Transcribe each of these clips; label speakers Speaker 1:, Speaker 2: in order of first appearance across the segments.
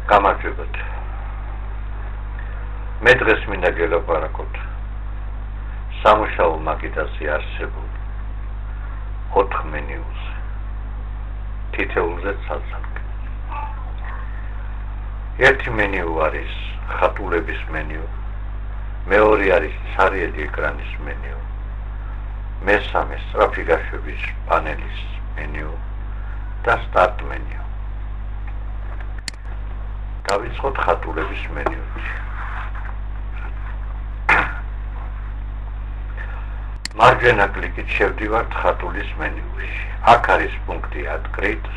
Speaker 1: გამარჯობათ. მე დღეს მინდა გელაპარაკოთ სამუშაო მაგიდაზე არსებულ 4 მენიუზე. თითოეულზე ცალ-ცალკე. ერთი მენიუ არის ხატულების მენიუ, მეორე არის ცარიელი ეკრანის მენიუ, მესამე სწრაფი გაშვების პანელის მენიუ და სტარტ მენიუ. დავიწყოთ ხატულების მენიუში. მარჯვენა კლიკით შევდივართ ხატულის მენიუში. აქ არის პუნქტი Add Grid.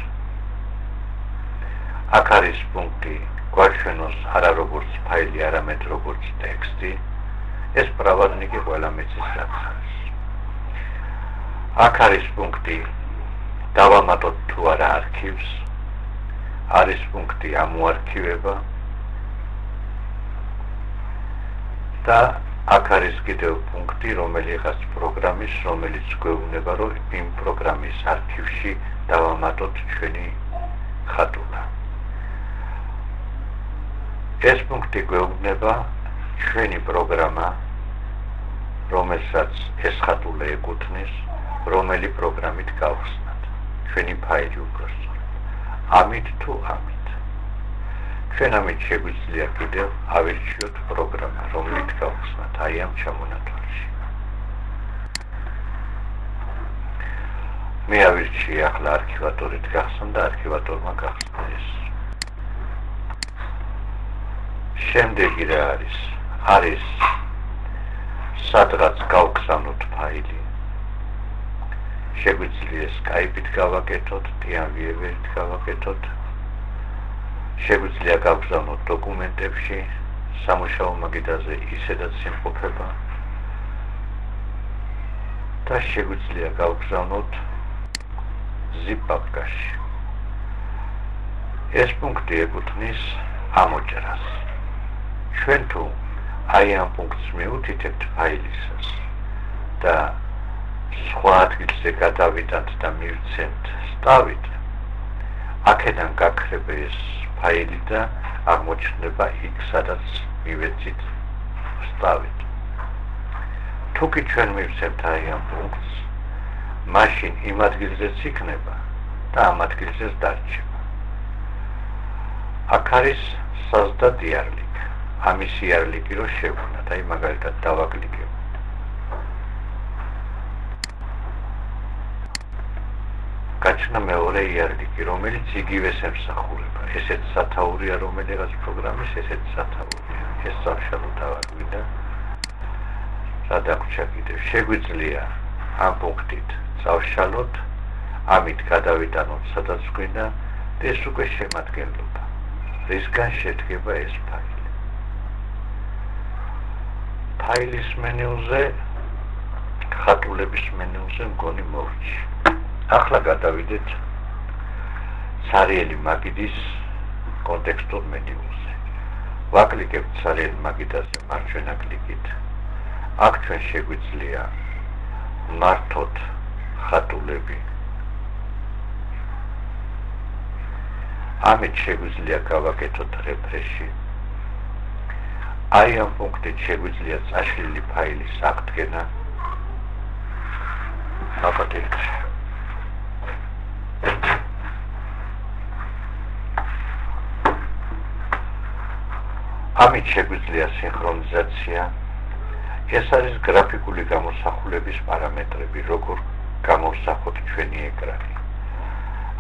Speaker 1: აქ არის პუნქტი გვაჩვენოს არა როგორც ფაილი, არამედ როგორც ტექსტი. ეს პრავადნიკი ყველა მეცის რაც არის. აქ არის პუნქტი დავამატოთ თუ არა არქივს. არის პუნქტი ამოარქივება და აქ არის კიდევ პუნქტი რომელიღაც პროგრამის, რომელიც გვეუბნება, რომ იმ პროგრამის არქივში დავამატოთ ჩვენი ხატულა. ეს პუნქტი გვეუბნება ჩვენი პროგრამა, რომელსაც ეს ხატულა ეკუთვნის, რომელი პროგრამით გავხსნათ. ჩვენი ფაილი უბრალოდ ამით თუ ამით. ჩვენ ამით შეგვიძლია კიდევ ავირჩიოთ პროგრამა, რომლით გავხსნათ აი ამ ჩამონათვალში. მე ავირჩიე ახლა არქივატორით გახსნა და არქივატორმა გახსნა ეს. შემდეგი რა არის? არის სადღაც გავგზავნოთ ფაილი. შეგვიძლია Skype-ით გავაკეთოთ, TeamViewer-ით გავაკეთოთ. შეგვიძლია გავგზავნოთ დოკუმენტებში, სამუშაო მაგიდაზე ისედაც იმყოფება. და შეგვიძლია გავგზავნოთ zip პაპკაში. ეს პუნქტი ეკუთვნის ამოჭრას. ჩვენ თუ აი ამ პუნქტს მივუთითებთ ფაილისას და სხვა ადგილზე გადავიდანთ და მივცემთ სტავით, აქედან გაქრება ეს ფაილი და აღმოჩნდება იქ, სადაც მივეცით სტავით. თუ კი ჩვენ მივცემთ აი ამ პუნქტს, მაშინ იმ ადგილზეც იქნება და ამ ადგილზეც დარჩება. აქ არის საზდა დიარლიკ. ამის იარლიკი რო შევქმნათ, აი მაგალითად დავაკლიკებ. გაჩნდა მეორე იარლიკი, რომელიც იგივეს ემსახურება. ესეც სათაურია რომელიღაც პროგრამის, ესეც სათაურია. ეს სამშაბლო დავაკვირდა. რა დაგვრჩა კიდევ? შეგვიძლია ამ პუნქტით წავშალოთ, ამით გადავიტანოთ სადაც გვინდა და ეს უკვე შემადგენლობა. რისგან შედგება ეს ფაილი? ფაილის მენიუზე, ხატულების მენიუზე მგონი მოვჭი. ახლა გადავიდეთ ცარიელი მაგიდის კონტექსტურ მენიუზე. ვაკლიკებთ ცარიელი მაგიდაზე მარჯვენა კლიკით. აქ ჩვენ შეგვიძლია მართოთ ხატულები. ამით შეგვიძლია გავაკეთოთ რეფრეში. აი ამ პუნქტით შეგვიძლია წაშლილი ფაილის აღდგენა. აკეთეთ. ამით შეგვიძლია სინქრონიზაცია. ეს არის გრაფიკული გამოსახულების პარამეტრები, როგორ გამოვსახოთ ჩვენი ეკრანი.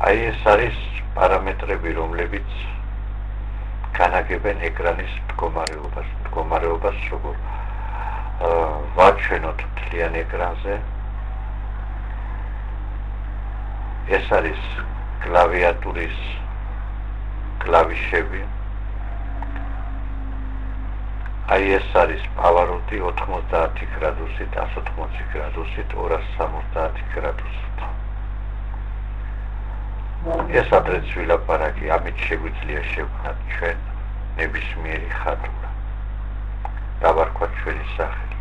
Speaker 1: აი ეს არის პარამეტრები, რომლებიც განაგებენ ეკრანის მდგომარეობას, როგორ ვაჩვენოთ მთლიან ეკრანზე. ეს არის კლავიატურის კლავიშები. აი ეს არის პავაროტი 90 გრადუსით, 180 გრადუსით, 270 გრადუსით. ეს ადრეც ვილაპარაკი, ამით შეგვიძლია შევქმნათ ჩვენ ნებისმიერი ხატულა. დავარქვათ ჩვენი სახელი.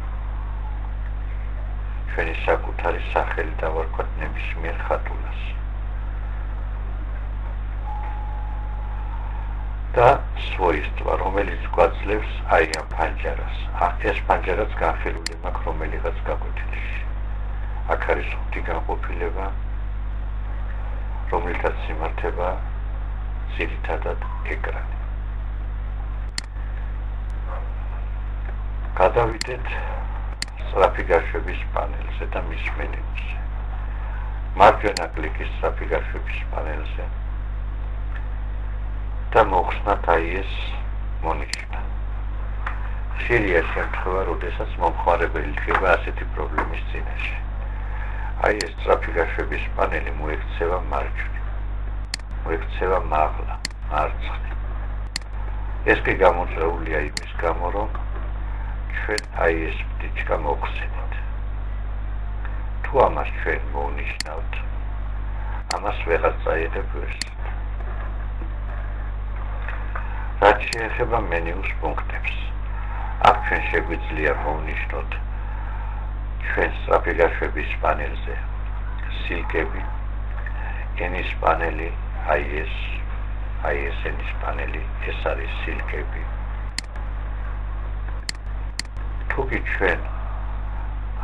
Speaker 1: ჩვენი საკუთარი სახელი დავარქვათ ნებისმიერ ხატულას. და სვოისტვა, რომელიც გვაძლევს აი ამ ფანჯარას. ეს ფანჯარაც განხილული მაქვს რომელიღაც გაკვეთილში. აქ არის 5 განყოფილება, რომელთაც სიმართება ძირითადად ეკრანი. გადავიდეთ სწრაფი გაშვების პანელზე და მის მენიუზე. მარჯვენა კლიკის სწრაფი გაშვების პანელზე და მოხსნათ აი ეს მონიშნა. ხშირია შემთხვევა, როდესაც მომხმარებელი ხდება ასეთი პრობლემის წინაშე. აი ეს სწრაფი გაშვების პანელი მოექცევა მარჯვნივ, მოექცევა მაღლა, მარცხნივ. ეს კი გამოწვეულია იმის გამო, რომ ჩვენ აი ეს ბდიჩკა მოვხსენით. თუ ამას ჩვენ მოვნიშნავთ, ამას ვეღარ წაიღებ ვერსად. რაც შეეხება მენიუს პუნქტებს, აქ ჩვენ შეგვიძლია მოვნიშნოთ ჩვენ სწრაფი გაშვების პანელზე სილკები, ენის პანელი, აი ეს ენის პანელი, ეს არის სილკები. თუ კი ჩვენ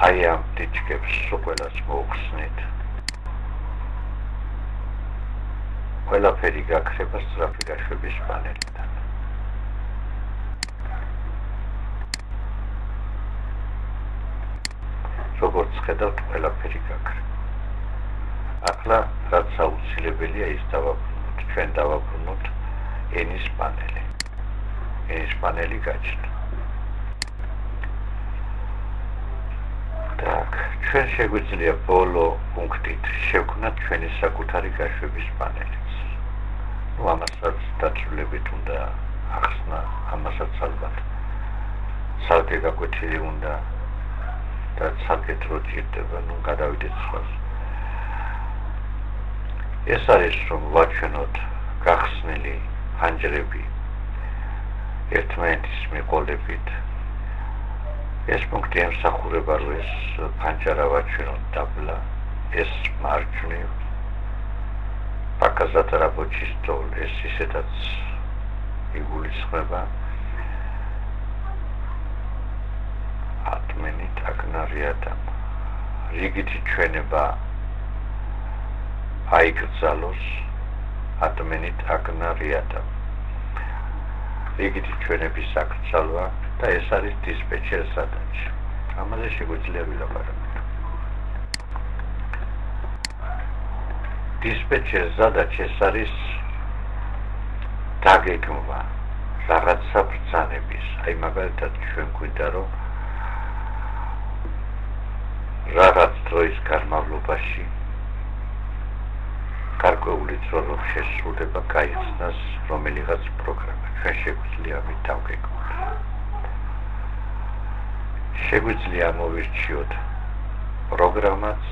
Speaker 1: აი ამ ბდიჩკებს ყველას მოვხსნით, ყველაფერი გაქრება სწრაფი გაშვების პანელიდან. როგორც ხედავთ, ყველაფერი გაქრება. ახლა რაც აუცილებელია ის დავაბრუნოთ, ჩვენ დავაბრუნოთ ენის პანელი. ენის პანელი გაჩნდა. ჩვენ შეგვიძლია ბოლო პუნქტით შევქმნათ ჩვენი საკუთარი გაშვების პანელიც. ამასაც დაწვრილებით უნდა ახსნა, ამასაც ალბათ ცალკე გაკვეთილი უნდა და ცალკე დრო ჭირდება, გადავიდეთ სხვაზე. ეს არის რომ ვაჩვენოთ გახსნილი ფანჯრები ერთმანეთის მიყოლებით. ეს პუნქტი ემსახურება, რომ ეს ფანჯარა ვაჩვენოთ დაბლა, ეს მარჯვნივ, показать рабочий стол, ეს ისედაც იგულისხმება. ატმენით აკნარიადამ. რიგითი ჩვენება აიგრძალოს, ატმენით აკნარიადამ. რიგითი ჩვენების აკრძალვა და ეს არის დისპეჩერ სადაჩა. ამაზე შეგვიძლია ვილაპარაკოთ. დისპეჩერ სადაჩა ეს არის დაგეგმვა რაღაცა ბრძანების. აი მაგალითად ჩვენ გვინდა რომ რაღაც დროის განმავლობაში გარკვეული დრო რომ შესრულდება გაიხსნას რომელიღაც პროგრამა. ჩვენ შეგვიძლია ამით დავგეგმოთ. შეგვიძლია მოვირჩიოთ პროგრამაც,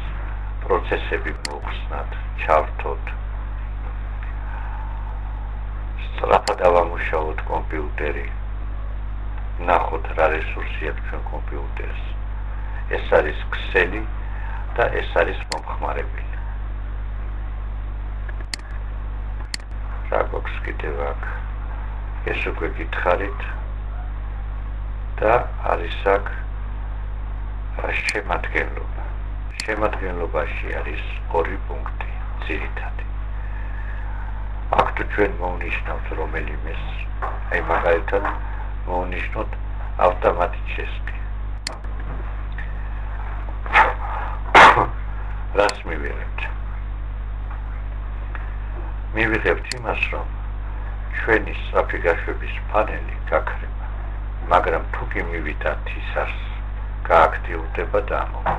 Speaker 1: პროცესები მოვხსნათ, ჩავრთოთ, სწრაფად ავამუშავოთ კომპიუტერი, ნახოთ რა რესურსი აქვს ჩვენ კომპიუტერს. ეს არის ქსელი და ეს არის მომხმარებელი. რა გვაქვს კიდევ აქ? ეს უკვე გითხარით და არის აქ შემადგენლობა. შემადგენლობაში არის 2 პუნქტი ძირითადი. აქ თუ ჩვენ მოვნიშნავთ რომელიმეს, აი მაგალითად მოვნიშნოთ ავტომატი ჩესკი. რას მივიღებთ? მივიღებთ იმას, რომ ჩვენი სწრაფი გაშვების პანელი გაქრება, მაგრამ თუ კი მივიდათ ისას გააქტიურდება და ამოვა.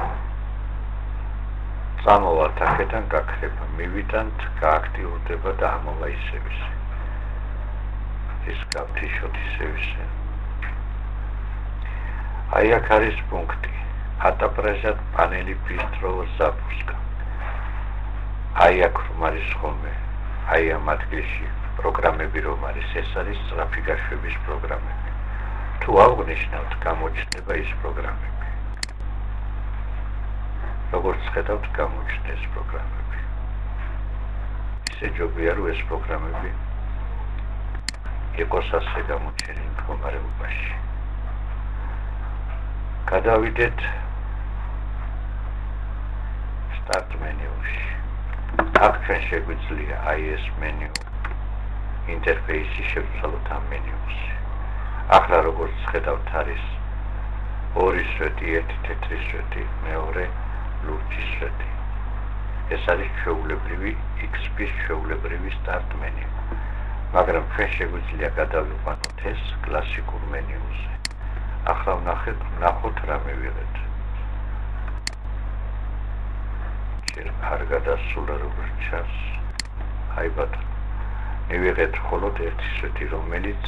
Speaker 1: წამოვალთ აქედან გაქრება, მივიდანთ გააქტიურდება და ამოვა ისევისე. ის გავთიშოთ ისევისე. აი აქ არის პუნქტი. Отображать панели быстрого запуска. აი აქ რომ არის ხოლმე, აი ამ ადგილში პროგრამები რომ არის, ეს არის სწრაფი გაშვების პროგრამები. თუ ავღნიშნავთ, გამოჩნდება ის პროგრამები. როგორც ხედავთ, გამოჩნდა ეს პროგრამები. ისე ჯობია რომ ეს პროგრამები იყოს ასე გამოჩენილ მდგომარეობაში. გადავიდეთ Start menu-ში. აქ ჩვენ შეგვიძლია აი ეს მენიუ ინტერფეისი შევცვალოთ ამ მენიუში. ახლა როგორც ხედავთ არის ორი სვეტი, ერთი თეთრი სვეტი, მეორე ლურჯი სვეტი. ეს არის ჩვეულებრივი XP-ის ჩვეულებრივი Start menu. მაგრამ ჩვენ შეგვიძლია გადავიყვანოთ ეს კლასიკურ მენიუზე. ახლა ვნახოთ რა მივიღეთ. არ გადასულა როგორც ჩანს. აი ბატონო. მივიღეთ მხოლოდ ერთი სვეტი, რომელიც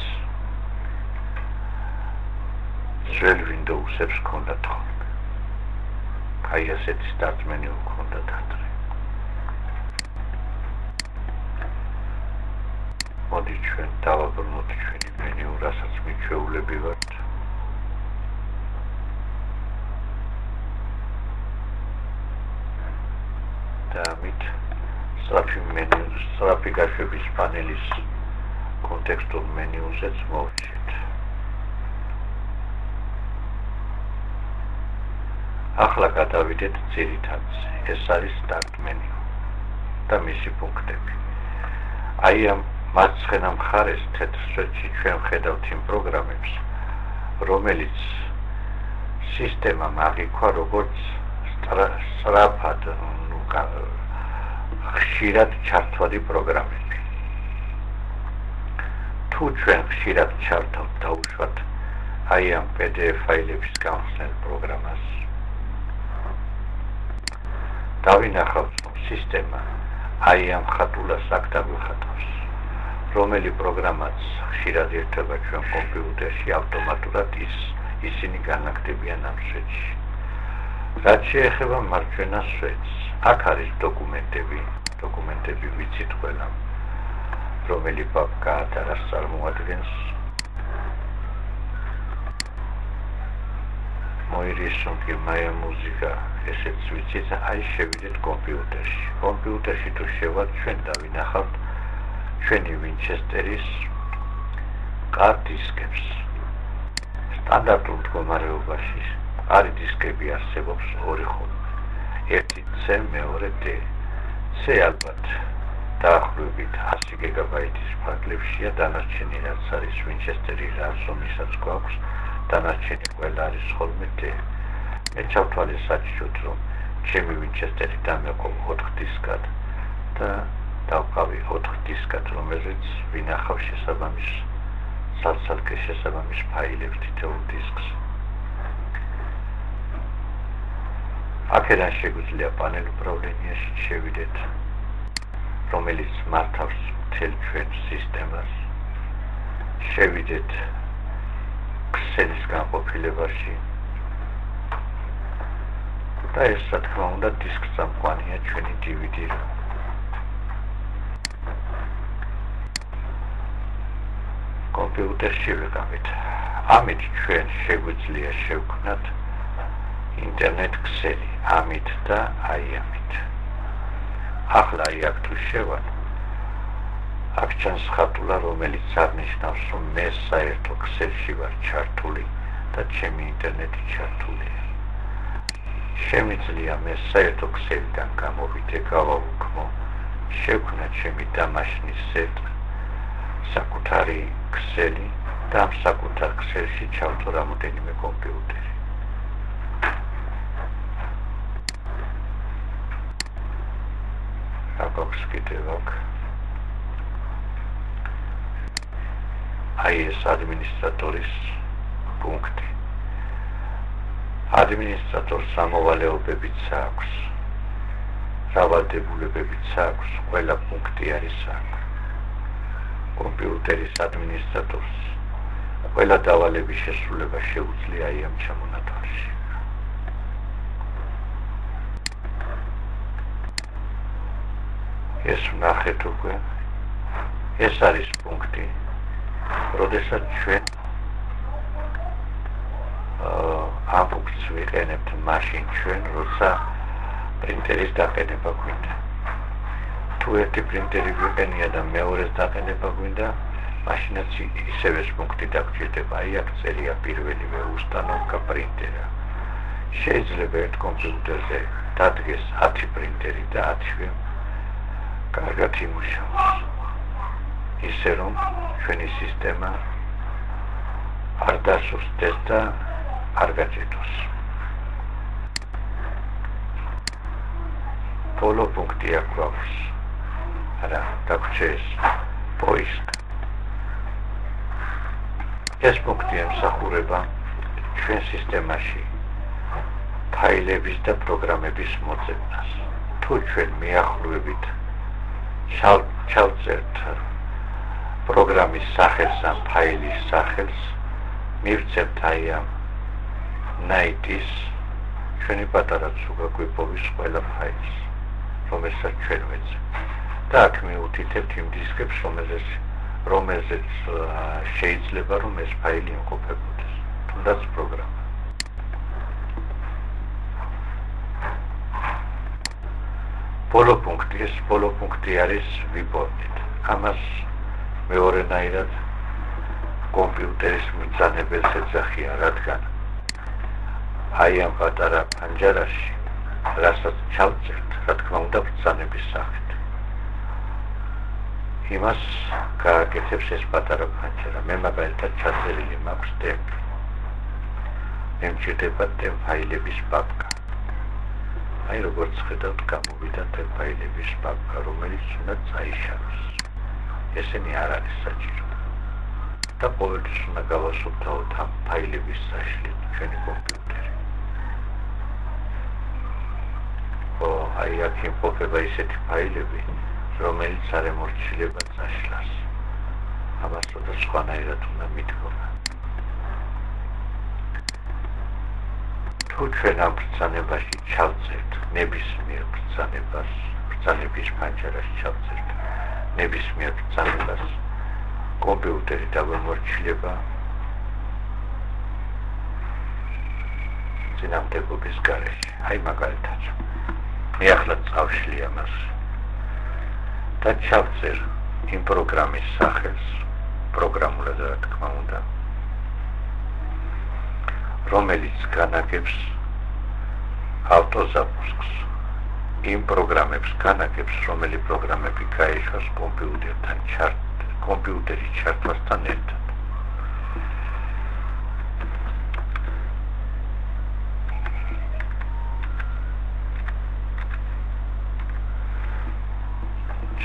Speaker 1: ძველ Windows-ებს ჰქონდათ ხოლმე. აი ასეთი Start menu ჰქონდათ ადრე. მოდი ჩვენ დავაბრუნოთ ჩვენი მენიუ, რასაც მიჩვეულები ვართ. ამით სწრაფი გაშვების პანელის კონტექსტურ მენიუზეც მოვჭრით. ახლა გადავიდეთ ძირითადზე. ეს არის Start menu და მისი პუნქტები. აი ამ მარცხენა მხარეს თეთრ სვეტში ჩვენ ვხედავთ იმ პროგრამებს, რომელიც სისტემამ აღიქვა როგორც სწრაფად ხშირად ჩართვადი პროგრამები. თუ ჩვენ ხშირად ჩართავთ დაუშვათ აი ამ PDF ფაილების გამხსნელ პროგრამას, დავინახავთ, რომ სისტემა აი ამ ხატულას აქ დაგვიხატავს, რომელი პროგრამაც ხშირად ერთება ჩვენ კომპიუტერში, ავტომატურად ისინი განლაგდებიან ამ სვეტში. რაც შეეხება მარჯვენა სვეტს, აქ არის დოკუმენტები ვიცით ყველა, რომელი პაპკა რას წარმოადგენს. მოირისუნგი მაია მუსიკა, ესეც ვიცით, აი შევიდეთ კომპიუტერში. კომპიუტერში თუ შევად ჩვენ დავინახავთ ჩვენი Winchester-ის კარდ დისკებს. სტანდარტულ მდგომარეობაში არის დისკები არსებობს ორი ხოლმე. ერთი C, მეორე D. C ალბათ დაახლოებით 100 გიგაბაიტის ფარგლებშია, დანარჩენი რაც არის Winchester-ი RAM-საც გვაქვს, დანარჩენი ყველა არის ხოლმე D. მე ჩავთვალე საჭიროდ, რომ ჩემი Winchester-ი დამეყო 4 დისკად და დავყავი 4 დისკად, რომელზეც ვინახავ შესაბამის სალსალკე შესაბამის ფაილებს თითოეულ დისკს. აქედან შეგვიძლია პანელ უправленияში შევიდეთ, რომელიც მართავს მთელ ჩვენ სისტემას. შევიდეთ ქსელის განყოფილებაში და ეს რა თქმა უნდა დისკს წამყვანია ჩვენი DVD. კომპიუტერში ვიყავით. ამით ჩვენ შეგვიძლია შევქმნათ ინტერნეტ ქსელი, ამით და აი ამით. ახლა აი აქ თუ შევალ, აქ ჩანს ხატულა, რომელიც აღნიშნავს, რომ მე საერთო ქსელში ვარ ჩართული და ჩემი ინტერნეტი ჩართულია. შემიძლია მე საერთო ქსელიდან გამოვიდე, გავაუქმო, შევქმნა ჩემი დამაშნის საკუთარი ქსელი და ამ საკუთარ ქსელში ჩავთო რამოდენიმე კომპიუტერი. აქვს კიდევ აქ. აი ეს ადმინისტრატორის პუნქტი. ადმინისტრატორს სამოვალეობებიც აქვს, დავალდებულებებიც აქვს, ყველა პუნქტი არის აქ. კომპიუტერის ადმინისტრატორს ყველა დავალების შესრულება შეუძლია აი ამ ჩამონათვალში. ეს ვნახეთ უკვე. ეს არის პუნქტი, როდესაც ჩვენ ამ პუნქტს ვიყენებთ მაშინ ჩვენ, როცა პრინტერის დაყენება გვინდა. თუ ერთი პრინტერი გვიყენია და მეორეს დაყენება გვინდა, მაშინაც ისევე ეს პუნქტი დაგჭირდება, აი აქ წერია პირველივე უстановკა პრინტერა. შეიძლება ერთ კომპიუტერზე დადგეს 10 პრინტერი და 10-ვე კარგად იმუშაოს. ისე რომ ჩვენი სისტემა არ დასუსტდეს და არ გაჭედოს. ბოლო პუნქტი აქ გვაქვს. არა, დაგვრჩეს poisk. ეს პუნქტი ემსახურება ჩვენ სისტემაში ფაილების და პროგრამების მოძებნას. თუ ჩვენ მიახლოებით ჩავწერთ პროგრამის სახელს ან ფაილის სახელს, მივცემთ აი ამ ნაიტის ჩვენი პატარა ცუგაგვიპოვის ყველა ფაილს, რომელსაც ჩვენ ვეძებთ. და აქ მივუთითებთ იმ დისკებს, რომელზეც შეიძლება რომ ეს ფაილი იმყოფებოდეს, თუნდაც პროგრამა. ბოლო პუნქტი არის ვიბორდით. ამას მეორენაირად კომპიუტერის მბრძანებელს ეძახიან, რადგან აი ამ პატარა პანჯარაში, რასაც ჩავწერთ, რა თქმა უნდა, ბრძანების სახით. იმას გააკეთებს ეს პატარა პანჯარა. მე მაგალითად ჩაწერილი მაქვს temp. მე მჭირდება temp ფაილების პაპკა. აი როგორც ხედავთ, გამოვიდა temp ფაილების პაპკა, რომელიც უნდა წაიშალოს. ესენი არ არის საჭირო. და ყოველთვის უნდა გავასუფთავოთ ამ ფაილების საშლით ჩვენი კომპიუტერი. აი აქ იმყოფება ისეთი ფაილები, რომელიც არ ემორჩილება წაშლას. ამას უნდა სხვანაირად უნდა მიდგომა. თუ ჩვენ ამ ბრძანებაში ჩავწერთ ნებისმიერ ბრძანების პანჯარაში ჩავწერთ ნებისმიერ ბრძანებას, კომპიუტერი დავემორჩილება წინამდებობის გარეშე. აი მაგალითად, მე ახლა წავშლი ამას და ჩავწერ იმ პროგრამის სახელს, პროგრამულად რა თქმა უნდა, რომელიც განაგებს ავტოზაპუსკს, იმ პროგრამებს განაგებს, რომელი პროგრამები გაეშვას კომპიუტერთან კომპიუტერის ჩართვასთან ერთად.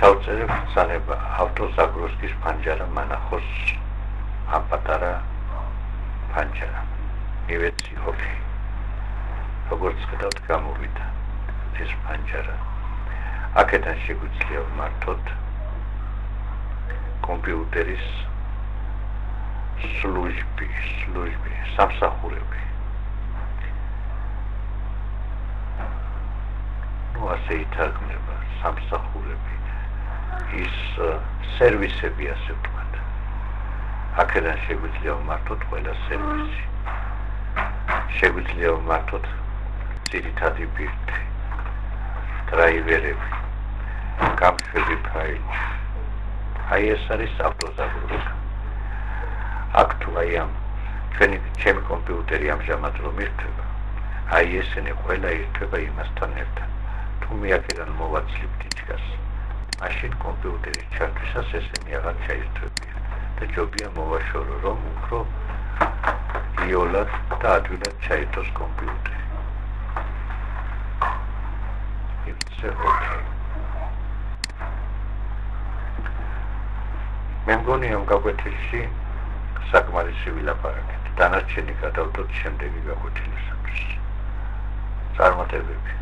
Speaker 1: ჩავწერებ ბრძანება ავტოზაგროსკის პანჯარა მანახოს ამ პატარა პანჯარა. მივეცი ოკეი. როგორც ხედავთ, გამოვიდა ეს პანჯარა. აქედან შეგვიძლია ვმართოთ კომპიუტერის სლუჟბი, სამსახურები. ასე ითარგმნება სამსახურები. ის სერვისები, ასე ვთქვათ. აქედან შეგვიძლია ვმართოთ ყველა სერვისი. შეგვიძლია ვმართოთ ძირითადი ბირთვი, დრაივერები, გამშვები ფაილი. აი ეს არის ავტოზაგროსკა. აქ თუ აი ამ ჩემი კომპიუტერი ამჟამად რომ ირთვება, აი ესენი ყველა ირთვება იმასთან ერთად. თუ მე აქედან მოვაცლებ ტიჩკას, მაშინ კომპიუტერის ჩართვისას ესენი აღარ ჩაირთვებიან და ჯობია მოვაშორო, რომ უფრო იოლად და ადვილად ჩაირთვოს კომპიუტერი. მე მგონი ამ გაკვეთილში საკმარისი ვილაპარაკეთ. დანარჩენი გადავდოთ შემდეგი გაკვეთილისათვის. წარმატებები.